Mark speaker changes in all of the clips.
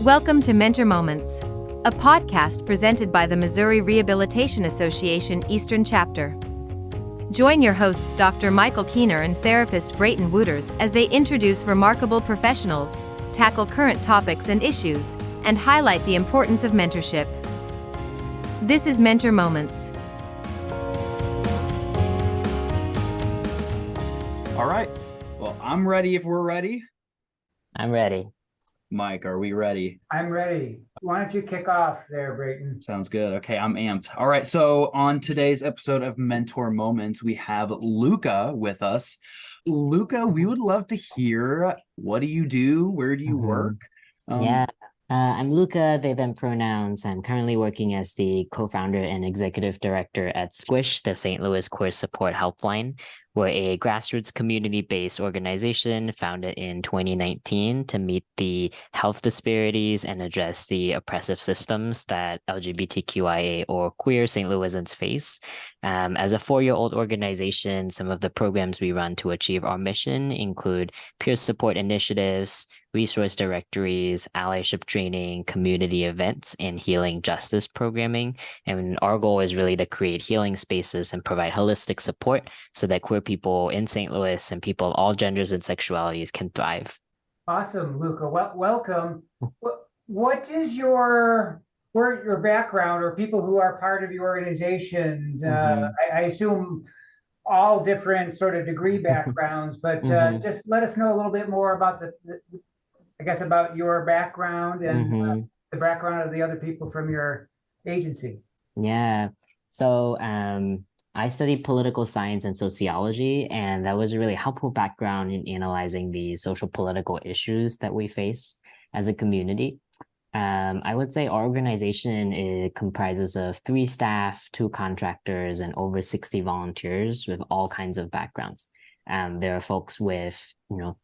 Speaker 1: Welcome to Mentor Moments, a podcast presented by the Missouri Rehabilitation Association Eastern Chapter. Join your hosts Dr. Michael Keener and therapist Brayton Wooters as they introduce remarkable professionals, tackle current topics and issues, and highlight the importance of mentorship. This is Mentor Moments.
Speaker 2: All right. Well, I'm ready if we're ready.
Speaker 3: I'm ready.
Speaker 2: Mike, are we ready?
Speaker 4: I'm ready. Why don't you kick off there, Brayton?
Speaker 2: Sounds good. Okay, I'm amped. All right, so on today's episode of Mentor Moments, we have Luka with us. Luka, we would love to hear, what do you do? Where do you work?
Speaker 3: I'm Luka, they, them pronouns. I'm currently working as the co-founder and executive director at SQSH, the St. Louis Queer Support Helpline. We're a grassroots community-based organization founded in 2019 to meet the health disparities and address the oppressive systems that LGBTQIA or queer St. Louisans face. As a 4-year-old organization, some of the programs we run to achieve our mission include peer support initiatives, resource directories, allyship training, community events, and healing justice programming. And our goal is really to create healing spaces and provide holistic support so that queer people in St. Louis and people of all genders and sexualities can thrive.
Speaker 4: Awesome, Luka. Welcome. What is your background, or people who are part of your organization? I assume all different sort of degree backgrounds, but just let us know a little bit more about about your background and the background of the other people from your agency.
Speaker 3: Yeah. So I studied political science and sociology, and that was a really helpful background in analyzing the social political issues that we face as a community. I would say our organization comprises of 3 staff, 2 contractors, and over 60 volunteers with all kinds of backgrounds. There are folks with,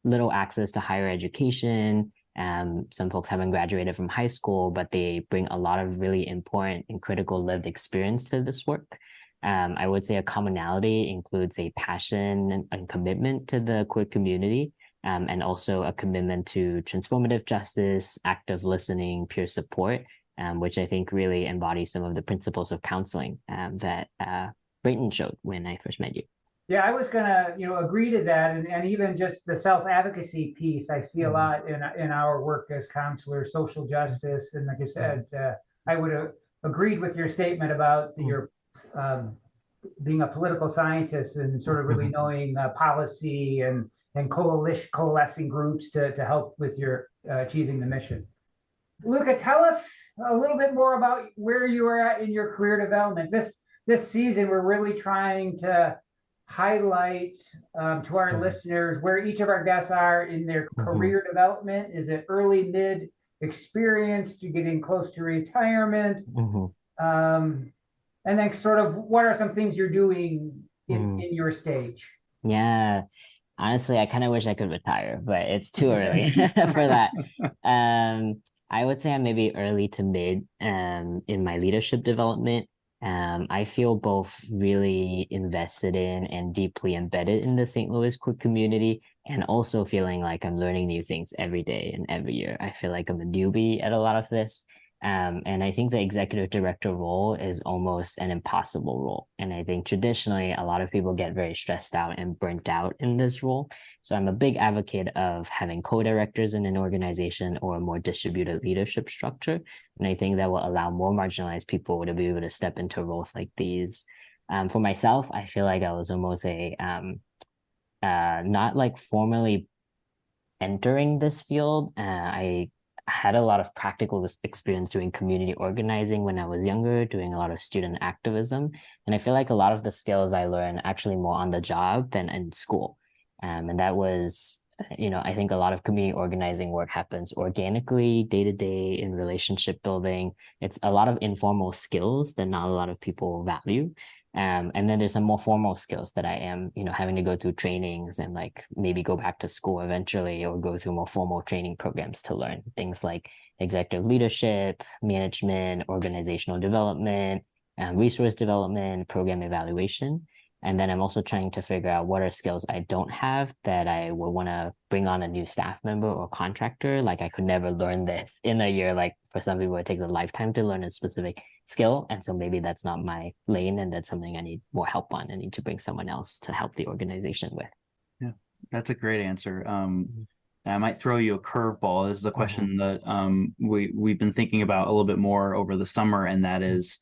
Speaker 3: little access to higher education. Some folks haven't graduated from high school, but they bring a lot of really important and critical lived experience to this work. I would say a commonality includes a passion and commitment to the queer community, and also a commitment to transformative justice, active listening, peer support, which I think really embodies some of the principles of counseling that Brayton showed when I first met you.
Speaker 4: Yeah, I was gonna, agree to that, and even just the self-advocacy piece, I see a lot in our work as counselors, social justice, and like I said, I would have agreed with your statement about your being a political scientist and sort of really knowing policy and coalescing groups to help with your achieving the mission. Luka, tell us a little bit more about where you are at in your career development. This season, we're really trying to highlight to our listeners where each of our guests are in their career development. Is it early, mid, experience to getting close to retirement? And then sort of what are some things you're doing in your stage?
Speaker 3: Yeah. Honestly, I kind of wish I could retire, but it's too early for that. I would say I'm maybe early to mid in my leadership development. I feel both really invested in and deeply embedded in the St. Louis queer community, and also feeling like I'm learning new things every day and every year. I feel like I'm a newbie at a lot of this. And I think the executive director role is almost an impossible role. And I think traditionally, a lot of people get very stressed out and burnt out in this role. So I'm a big advocate of having co-directors in an organization or a more distributed leadership structure. And I think that will allow more marginalized people to be able to step into roles like these. For myself, I feel like I was almost not like formally entering this field. I had a lot of practical experience doing community organizing when I was younger, doing a lot of student activism. And I feel like a lot of the skills I learned actually more on the job than in school. And that was, I think a lot of community organizing work happens organically, day to day, in relationship building. It's a lot of informal skills that not a lot of people value. And then there's some more formal skills that I am, having to go through trainings and like maybe go back to school eventually, or go through more formal training programs to learn things like executive leadership, management, organizational development, resource development, program evaluation. And then I'm also trying to figure out what are skills I don't have that I would want to bring on a new staff member or contractor. Like I could never learn this in a year. Like for some people, it takes a lifetime to learn a specific skill. And so maybe that's not my lane, and that's something I need more help on. I need to bring someone else to help the organization with.
Speaker 2: Yeah, that's a great answer. I might throw you a curveball. This is a question that we've been thinking about a little bit more over the summer, and that is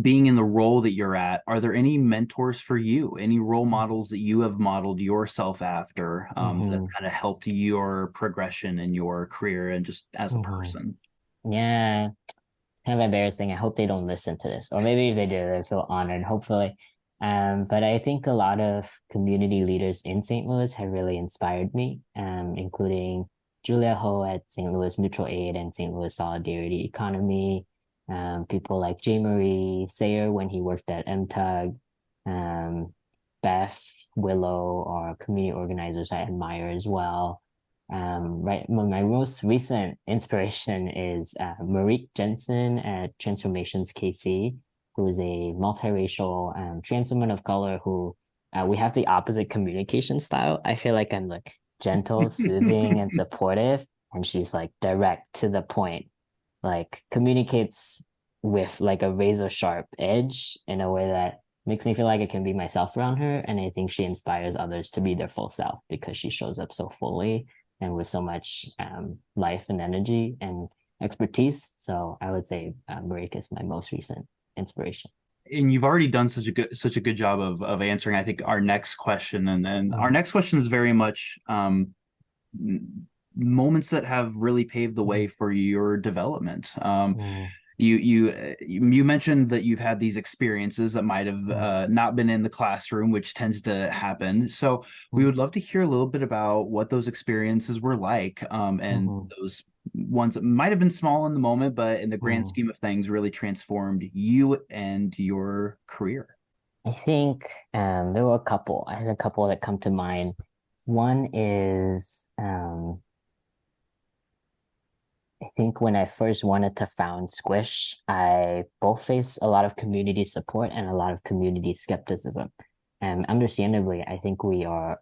Speaker 2: being in the role that you're at. Are there any mentors for you? Any role models that you have modeled yourself after that's kind of helped your progression in your career and just as a person?
Speaker 3: Yeah, kind of embarrassing. I hope they don't listen to this, or maybe if they do, they feel honored, hopefully. But I think a lot of community leaders in St. Louis have really inspired me, including Julia Ho at St. Louis Mutual Aid and St. Louis Solidarity Economy, people like J. Marie Sayer when he worked at MTUG, Beth, Willow are community organizers I admire as well. My most recent inspiration is Marique Jensen at Transformations KC, who is a multiracial trans woman of color who we have the opposite communication style. I feel like I'm like gentle, soothing, and supportive, and she's like direct to the point, like communicates with like a razor sharp edge in a way that makes me feel like I can be myself around her. And I think she inspires others to be their full self because she shows up so fully and with so much life and energy and expertise. So I would say Marika is my most recent inspiration.
Speaker 2: And you've already done such a good job of answering, I think, our next question. And our next question is very much moments that have really paved the way for your development. You mentioned that you've had these experiences that might have not been in the classroom, which tends to happen. So we would love to hear a little bit about what those experiences were like, and those ones that might have been small in the moment, but in the grand scheme of things, really transformed you and your career.
Speaker 3: I think there were a couple. I had a couple that come to mind. One is I think when I first wanted to found Squish, I both faced a lot of community support and a lot of community skepticism. And understandably, I think we are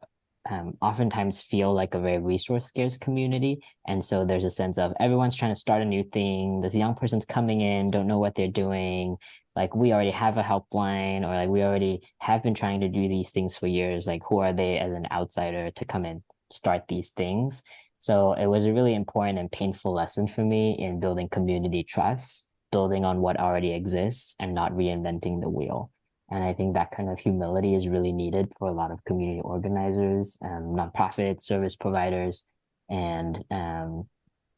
Speaker 3: oftentimes feel like a very resource scarce community. And so there's a sense of everyone's trying to start a new thing. This young person's coming in, don't know what they're doing. Like we already have a helpline, or like we already have been trying to do these things for years. Like who are they as an outsider to come and start these things? So it was a really important and painful lesson for me in building community trust, building on what already exists and not reinventing the wheel. And I think that kind of humility is really needed for a lot of community organizers, nonprofits, service providers. And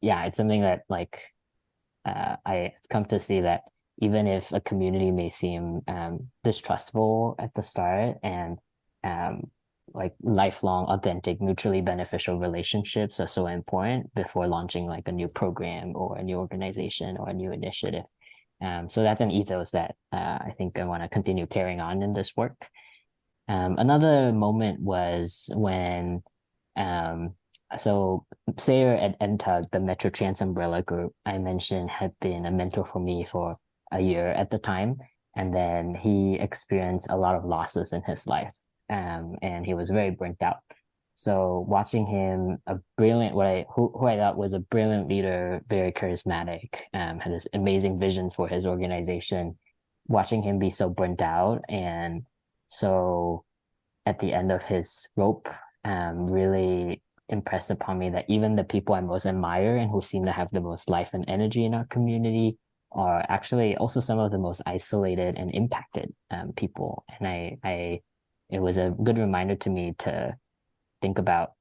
Speaker 3: yeah, it's something that like I've come to see that even if a community may seem distrustful at the start, and like lifelong, authentic, mutually beneficial relationships are so important before launching like a new program or a new organization or a new initiative. So that's an ethos that I think I want to continue carrying on in this work. Another moment was when, so Sayer at MTUG, the Metro Trans umbrella group I mentioned, had been a mentor for me for a year at the time. And then he experienced a lot of losses in his life. And he was very burnt out. So watching him, a brilliant, who I thought was a brilliant leader, very charismatic, had this amazing vision for his organization, watching him be so burnt out. And so at the end of his rope, really impressed upon me that even the people I most admire and who seem to have the most life and energy in our community are actually also some of the most isolated and impacted people. And it was a good reminder to me to think about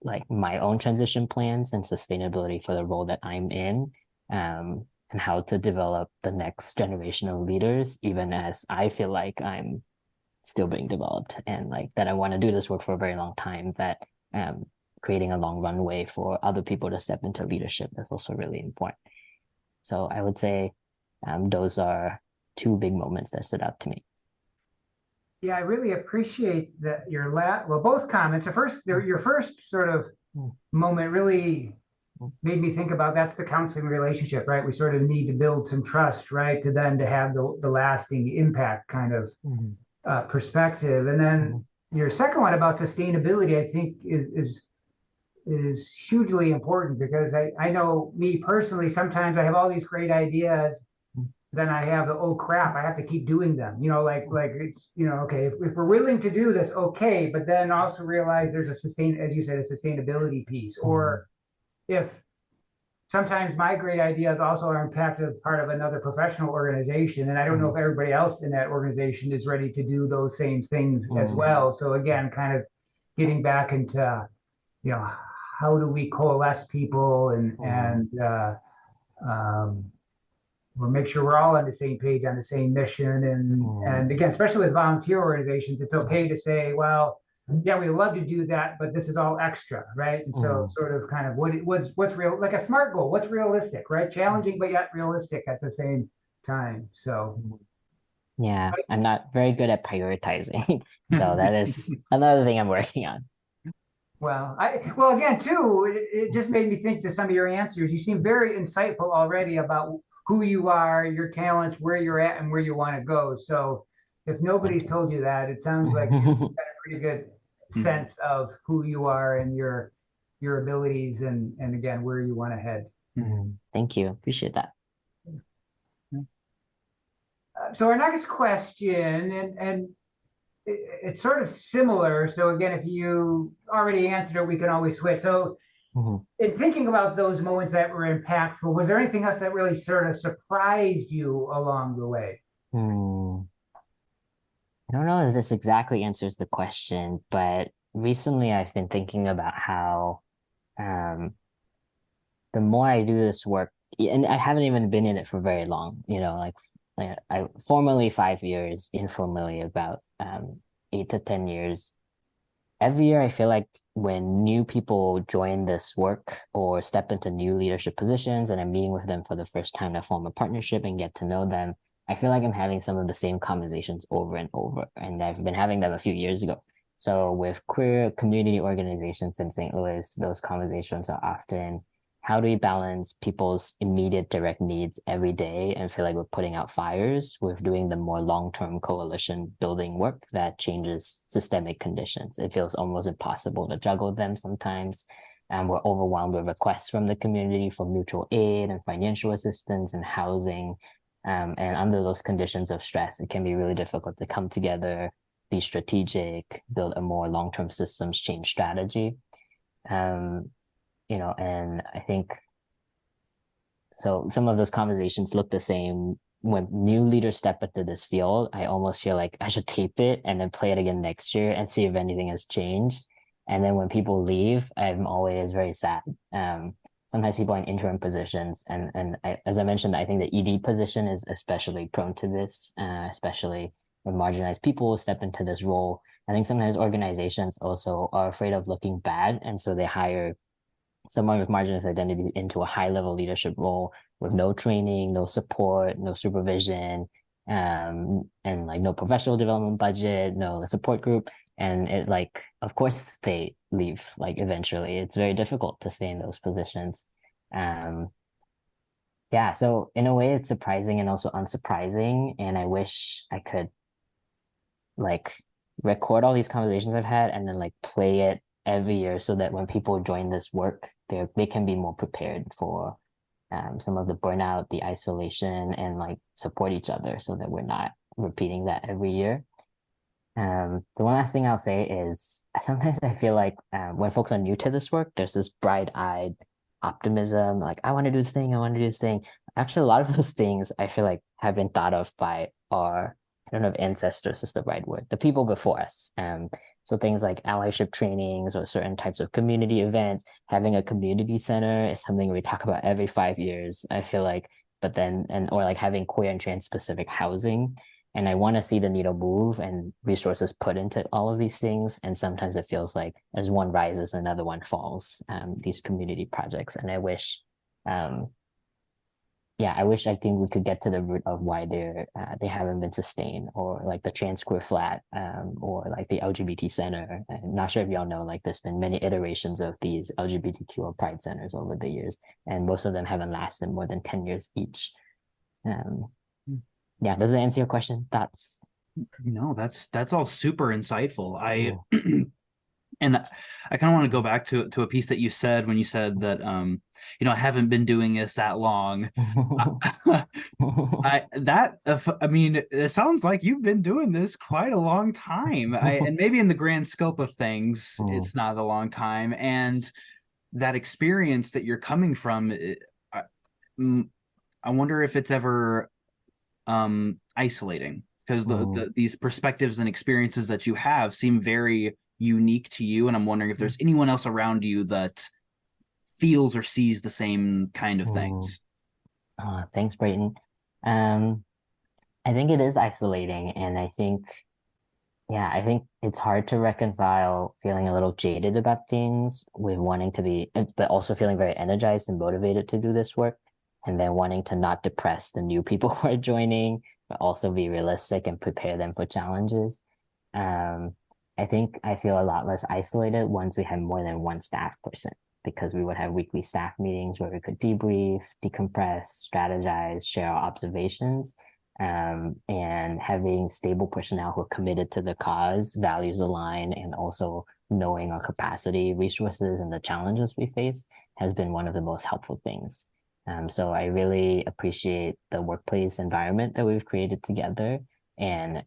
Speaker 3: like my own transition plans and sustainability for the role that I'm in, and how to develop the next generation of leaders, even as I feel like I'm still being developed, and like that I want to do this work for a very long time, that creating a long runway for other people to step into leadership is also really important. So I would say those are two big moments that stood out to me.
Speaker 4: Yeah, I really appreciate that both comments. Your first sort of moment really made me think about that's the counseling relationship, right? We sort of need to build some trust, right? To have the lasting impact kind of perspective. And then your second one about sustainability, I think is hugely important, because I know me personally, sometimes I have all these great ideas, then I have the, oh crap, I have to keep doing them. Like it's, okay, if we're willing to do this, okay, but then also realize there's as you said, a sustainability piece. Or if sometimes my great ideas also are impacted part of another professional organization, and I don't know if everybody else in that organization is ready to do those same things as well. So again, kind of getting back into, how do we coalesce people and we'll make sure we're all on the same page, on the same mission. And again, especially with volunteer organizations, it's okay to say, well, yeah, we love to do that, but this is all extra, right? And so sort of kind of what's real, like a SMART goal, what's realistic, right? Challenging, but yet realistic at the same time. So
Speaker 3: yeah, I'm not very good at prioritizing. So that is another thing I'm working on.
Speaker 4: Well, again, too, it just made me think to some of your answers. You seem very insightful already about who you are, your talents, where you're at, and where you want to go. So if nobody's told you that, it sounds like you've got a pretty good sense of who you are and your abilities and again, where you want to head.
Speaker 3: Thank you. Appreciate that.
Speaker 4: So our next question, and it's sort of similar. So again, if you already answered it, we can always switch. So in thinking about those moments that were impactful, was there anything else that really sort of surprised you along the way?
Speaker 3: I don't know if this exactly answers the question, but recently I've been thinking about how the more I do this work, and I haven't even been in it for very long, like I formally 5 years, informally about 8 to 10 years. Every year, I feel like when new people join this work or step into new leadership positions and I'm meeting with them for the first time to form a partnership and get to know them, I feel like I'm having some of the same conversations over and over. And I've been having them a few years ago. So with queer community organizations in St. Louis, those conversations are often, how do we balance people's immediate direct needs every day and feel like we're putting out fires with doing the more long-term coalition building work that changes systemic conditions? It feels almost impossible to juggle them sometimes. And we're overwhelmed with requests from the community for mutual aid and financial assistance and housing. And under those conditions of stress, it can be really difficult to come together, be strategic, build a more long-term systems change strategy. And I think, so some of those conversations look the same. When new leaders step into this field, I almost feel like I should tape it and then play it again next year and see if anything has changed. And then when people leave, I'm always very sad. Sometimes people are in interim positions. And as I mentioned, I think the ED position is especially prone to this, especially when marginalized people step into this role. I think sometimes organizations also are afraid of looking bad. And so they hire someone with marginalized identity into a high-level leadership role with no training, no support, no supervision, and like no professional development budget, no support group. And it of course they leave, eventually. It's very difficult to stay in those positions. Yeah, so in a way it's surprising and also unsurprising. And I wish I could record all these conversations I've had and then play it every year so that when people join this work, they can be more prepared for some of the burnout, the isolation, and support each other so that we're not repeating that every year. The one last thing I'll say is sometimes I feel like when folks are new to this work, there's this bright-eyed optimism, I want to do this thing, I want to do this thing. Actually, a lot of those things I feel like have been thought of by our, I don't know if ancestors is the right word, the people before us. So things like allyship trainings or certain types of community events, having a community center is something we talk about every 5 years, I feel like, but then, or having queer and trans specific housing. And I want to see the needle move and resources put into all of these things. And sometimes it feels like as one rises, another one falls, these community projects. And I wish, I think we could get to the root of why they haven't been sustained, or the trans queer flat, or the LGBT center. I'm not sure if y'all know, there's been many iterations of these LGBTQ or pride centers over the years, and most of them haven't lasted more than 10 years each. Yeah, does that answer your question? Thoughts?
Speaker 2: No, that's all super insightful.
Speaker 3: Mm,
Speaker 2: And I kind of want to go back to a piece that you said when you said that I haven't been doing this that long. I mean, it sounds like you've been doing this quite a long time. And maybe in the grand scope of things,
Speaker 3: mm,
Speaker 2: it's not a long time. And that experience that you're coming from, I, mm, I wonder if it's ever isolating, because
Speaker 3: mm,
Speaker 2: these perspectives and experiences that you have seem very unique to you, and I'm wondering if there's anyone else around you that feels or sees the same kind of
Speaker 3: mm.
Speaker 2: things.
Speaker 3: Thanks, Brayton. Um, I think it is isolating, and I think it's hard to reconcile feeling a little jaded about things with wanting to be, but also feeling very energized and motivated to do this work, and then wanting to not depress the new people who are joining, but also be realistic and prepare them for challenges. Um, I think I feel a lot less isolated once we had more than one staff person, because we would have weekly staff meetings where we could debrief, decompress, strategize, share our observations, and having stable personnel who are committed to the cause, values align, and also knowing our capacity, resources, and the challenges we face has been one of the most helpful things. So I really appreciate the workplace environment that we've created together. And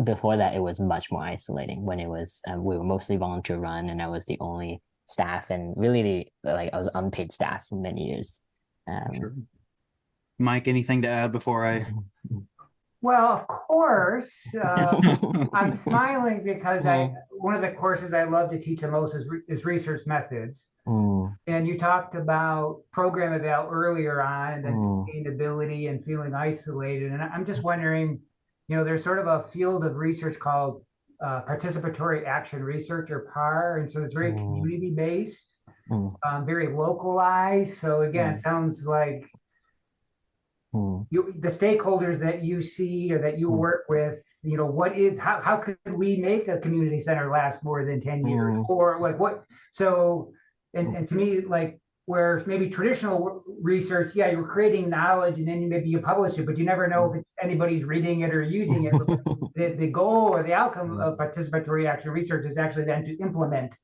Speaker 3: before that, it was much more isolating when it was we were mostly volunteer run, and I was the only staff, and really like I was unpaid staff for many years.
Speaker 2: Sure. Mike, anything to add before I?
Speaker 4: Well, of course, I'm smiling because one of the courses I love to teach the most is research methods.
Speaker 3: Mm,
Speaker 4: And you talked about program eval earlier on, and then
Speaker 3: mm,
Speaker 4: sustainability and feeling isolated. And I'm just wondering, there's sort of a field of research called participatory action research, or PAR. And so it's very
Speaker 3: mm,
Speaker 4: community based,
Speaker 3: mm,
Speaker 4: very localized. So again, it
Speaker 3: mm,
Speaker 4: sounds like
Speaker 3: mm,
Speaker 4: the stakeholders that you see or that you
Speaker 3: mm,
Speaker 4: work with, how could we make a community center last more than 10 years,
Speaker 3: mm,
Speaker 4: or like what? So
Speaker 3: mm,
Speaker 4: and to me, like, where maybe traditional research, yeah, you're creating knowledge and then maybe you publish it, but you never know if it's anybody's reading it or using it. The goal or the outcome of participatory action research is actually then to implement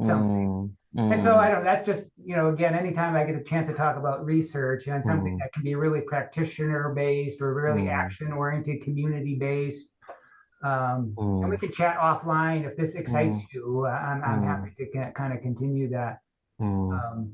Speaker 4: something.
Speaker 3: mm,
Speaker 4: And so I
Speaker 3: mm,
Speaker 4: don't, that's just, again, anytime I get a chance to talk about research and something
Speaker 3: mm,
Speaker 4: that can be really practitioner based or really
Speaker 3: mm,
Speaker 4: action oriented, community based. And we
Speaker 3: mm,
Speaker 4: can chat offline if this excites
Speaker 3: mm,
Speaker 4: you. I'm happy to kind of continue that,
Speaker 3: mm,
Speaker 4: um,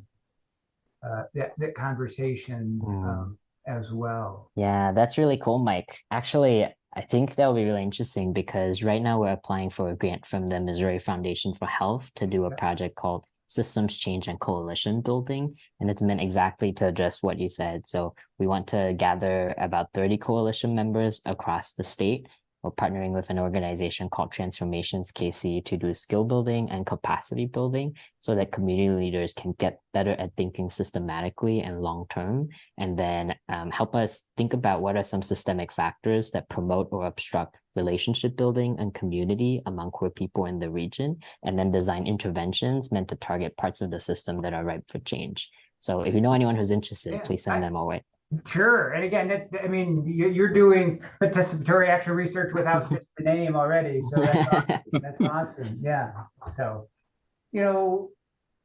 Speaker 4: that conversation,
Speaker 3: mm.
Speaker 4: as well.
Speaker 3: Yeah, that's really cool, Mike. Actually, I think that will be really interesting because right now we're applying for a grant from the Missouri Foundation for Health to do a project called Systems Change and Coalition Building. And it's meant exactly to address what you said. So we want to gather about 30 coalition members across the state. We're partnering with an organization called Transformations KC to do skill building and capacity building so that community leaders can get better at thinking systematically and long term, and then help us think about what are some systemic factors that promote or obstruct relationship building and community among queer people in the region, and then design interventions meant to target parts of the system that are ripe for change. So if you know anyone who's interested,
Speaker 4: Yeah,
Speaker 3: please send them our way.
Speaker 4: sure. And again, I mean, you're doing participatory action research without just the name already. So that's awesome. That's awesome. Yeah. So,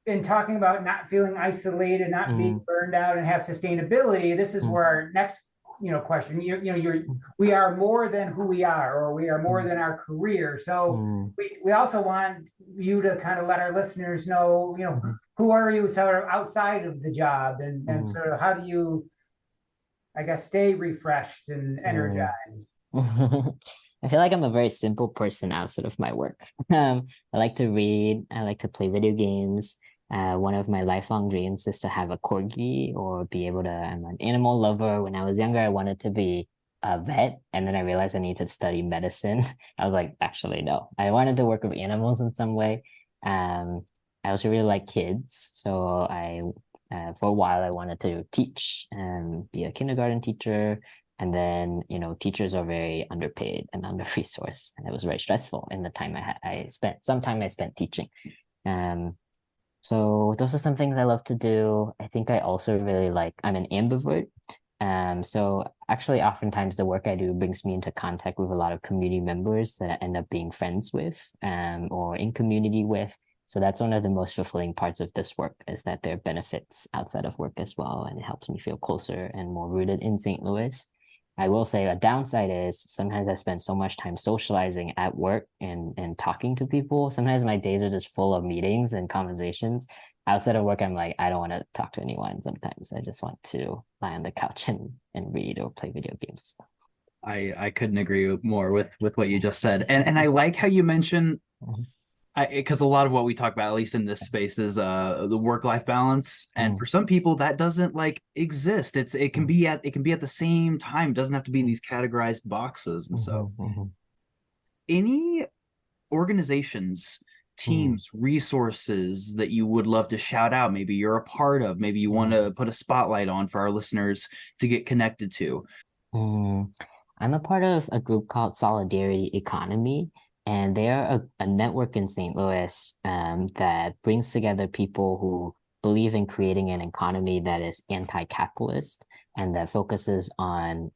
Speaker 4: in talking about not feeling isolated, not being
Speaker 3: Mm,
Speaker 4: burned out, and have sustainability, this is
Speaker 3: mm,
Speaker 4: where our next, question. We are more than who we are, or we are more
Speaker 3: mm,
Speaker 4: than our career. So
Speaker 3: mm,
Speaker 4: we also want you to kind of let our listeners know,
Speaker 3: mm,
Speaker 4: who are you sort of outside of the job, and
Speaker 3: mm,
Speaker 4: sort of how do you, I guess, stay refreshed and
Speaker 3: mm.
Speaker 4: energized.
Speaker 3: I feel like I'm a very simple person outside of my work. I like to read. I like to play video games. One of my lifelong dreams is to have a corgi or be able to. I'm an animal lover. When I was younger, I wanted to be a vet, and then I realized I need to study medicine. I was like, actually, no. I wanted to work with animals in some way. Um, I also really like kids, so for a while I wanted to teach and be a kindergarten teacher. And then, teachers are very underpaid and under-resourced, and it was very stressful in the time I spent teaching. Um, so those are some things I love to do. I think I also really like, I'm an ambivert. So actually, oftentimes the work I do brings me into contact with a lot of community members that I end up being friends with, or in community with. So that's one of the most fulfilling parts of this work, is that there are benefits outside of work as well, and it helps me feel closer and more rooted in St. Louis. I will say a downside is sometimes I spend so much time socializing at work and talking to people. Sometimes my days are just full of meetings and conversations. Outside of work, I'm like, I don't want to talk to anyone sometimes. I just want to lie on the couch and read or play video games.
Speaker 2: I couldn't agree more with what you just said. And I like how you mentioned, because a lot of what we talk about, at least in this space, is the work-life balance. And for some people that doesn't like exist. It can be at the same time. It doesn't have to be in these categorized boxes. And so any organizations, teams, resources that you would love to shout out, maybe you're a part of, maybe you want to put a spotlight on for our listeners to get connected to?
Speaker 3: I'm a part of a group called Solidarity Economy, and they are a network in St. Louis that brings together people who believe in creating an economy that is anti-capitalist and that focuses on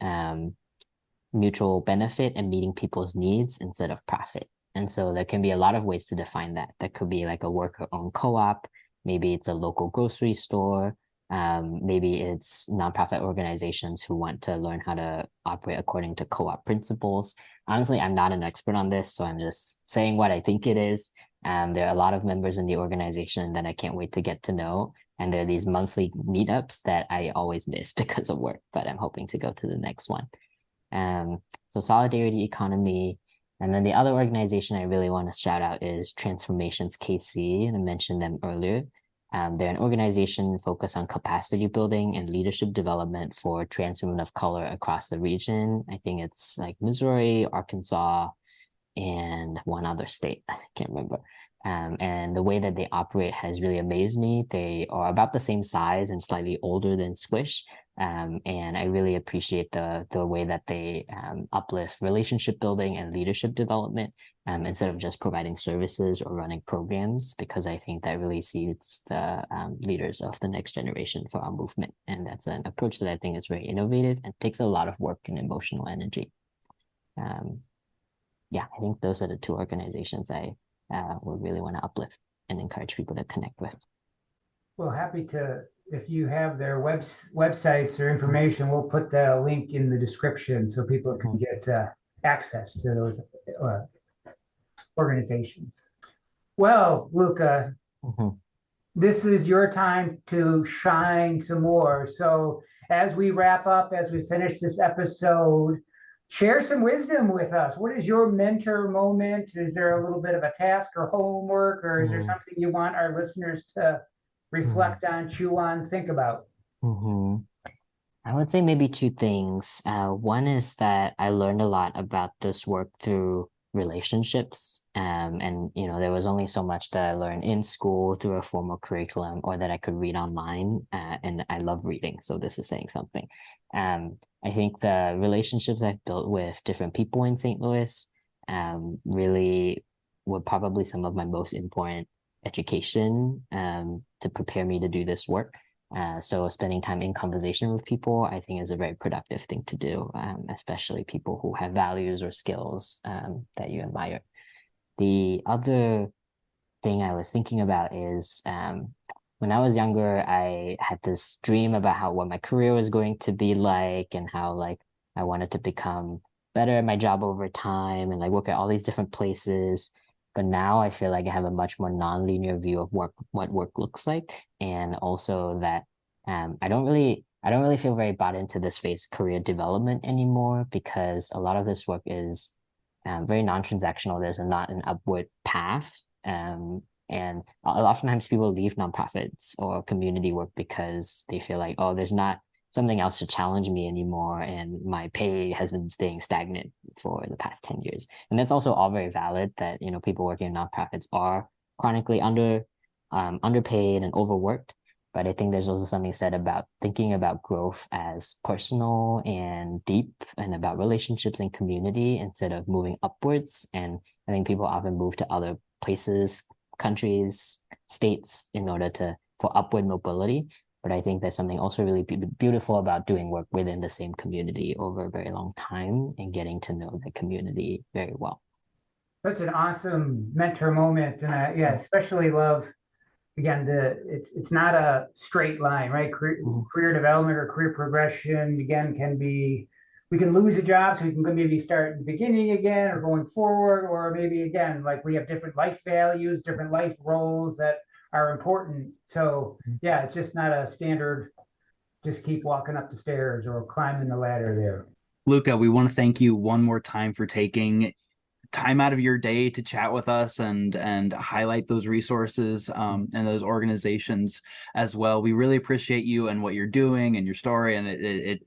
Speaker 3: mutual benefit and meeting people's needs instead of profit. And so there can be a lot of ways to define that. That could be like a worker-owned co-op. Maybe it's a local grocery store. Maybe it's nonprofit organizations who want to learn how to operate according to co-op principles. Honestly, I'm not an expert on this, so I'm just saying what I think it is. There are a lot of members in the organization that I can't wait to get to know. And there are these monthly meetups that I always miss because of work, but I'm hoping to go to the next one. So Solidarity Economy. And then the other organization I really want to shout out is Transformations KC, and I mentioned them earlier. They're an organization focused on capacity building and leadership development for trans women of color across the region. I think it's like Missouri, Arkansas, and one other state. I can't remember. And the way that they operate has really amazed me. They are about the same size and slightly older than Squish. And I really appreciate the way that they uplift relationship building and leadership development instead of just providing services or running programs, because I think that really suits the leaders of the next generation for our movement. And that's an approach that I think is very innovative and takes a lot of work and emotional energy. Yeah, I think those are the two organizations I would really want to uplift and encourage people to connect with.
Speaker 4: Well, happy to, if you have their websites or information, we'll put the link in the description so people can get access to those organizations. Well, Luka, this is your time to shine some more. So as we wrap up, as we finish this episode, share some wisdom with us. What is your mentor moment? Is there a little bit of a task or homework, or is there something you want our listeners to reflect on, chew on, think about?
Speaker 3: I would say maybe two things. One is that I learned a lot about this work through relationships. And, there was only so much that I learned in school through a formal curriculum or that I could read online. And I love reading, so this is saying something. I think the relationships I've built with different people in St. Louis really were probably some of my most important education to prepare me to do this work. So spending time in conversation with people, I think, is a very productive thing to do, especially people who have values or skills that you admire. The other thing I was thinking about is when I was younger, I had this dream about what my career was going to be like and how I wanted to become better at my job over time and work at all these different places. But now I feel like I have a much more non-linear view of what work looks like, and also that I don't really feel very bought into this phase career development anymore, because a lot of this work is very non-transactional. There's not an upward path. And oftentimes people leave nonprofits or community work because they feel like, oh, there's not something else to challenge me anymore, and my pay has been staying stagnant for the past 10 years. And that's also all very valid, that people working in nonprofits are chronically underpaid and overworked. But I think there's also something said about thinking about growth as personal and deep and about relationships and community instead of moving upwards. And I think people often move to other places, countries, states in order for upward mobility. But I think there's something also really beautiful about doing work within the same community over a very long time and getting to know the community very well.
Speaker 4: Such an awesome mentor moment. And I, yeah, especially love, again, it's not a straight line, right? Career development or career progression, again, we can lose a job, so we can maybe start in the beginning again or going forward, or maybe again, like we have different life values, different life roles that are important. So yeah, it's just not a standard, just keep walking up the stairs or climbing the ladder there.
Speaker 2: Luka, we want to thank you one more time for taking time out of your day to chat with us and highlight those resources and those organizations as well. We really appreciate you and what you're doing and your story. And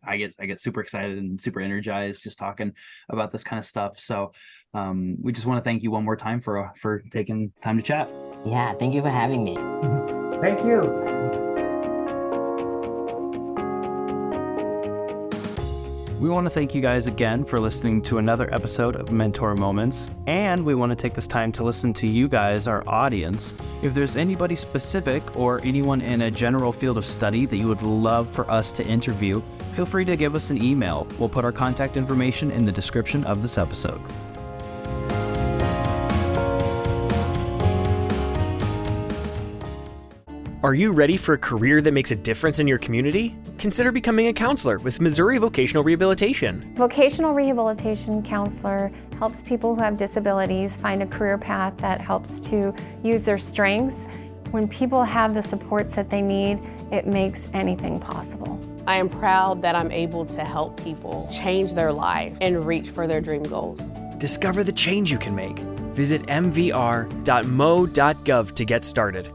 Speaker 2: I get super excited and super energized just talking about this kind of stuff. So we just want to thank you one more time for taking time to chat.
Speaker 3: Yeah, thank you for having me.
Speaker 4: Thank you.
Speaker 5: We want to thank you guys again for listening to another episode of Mentor Moments, and we want to take this time to listen to you guys, our audience. If there's anybody specific or anyone in a general field of study that you would love for us to interview, feel free to give us an email. We'll put our contact information in the description of this episode.
Speaker 6: Are you ready for a career that makes a difference in your community? Consider becoming a counselor with Missouri Vocational Rehabilitation.
Speaker 7: Vocational Rehabilitation Counselor helps people who have disabilities find a career path that helps to use their strengths. When people have the supports that they need, it makes anything possible.
Speaker 8: I am proud that I'm able to help people change their life and reach for their dream goals.
Speaker 6: Discover the change you can make. Visit mvr.mo.gov to get started.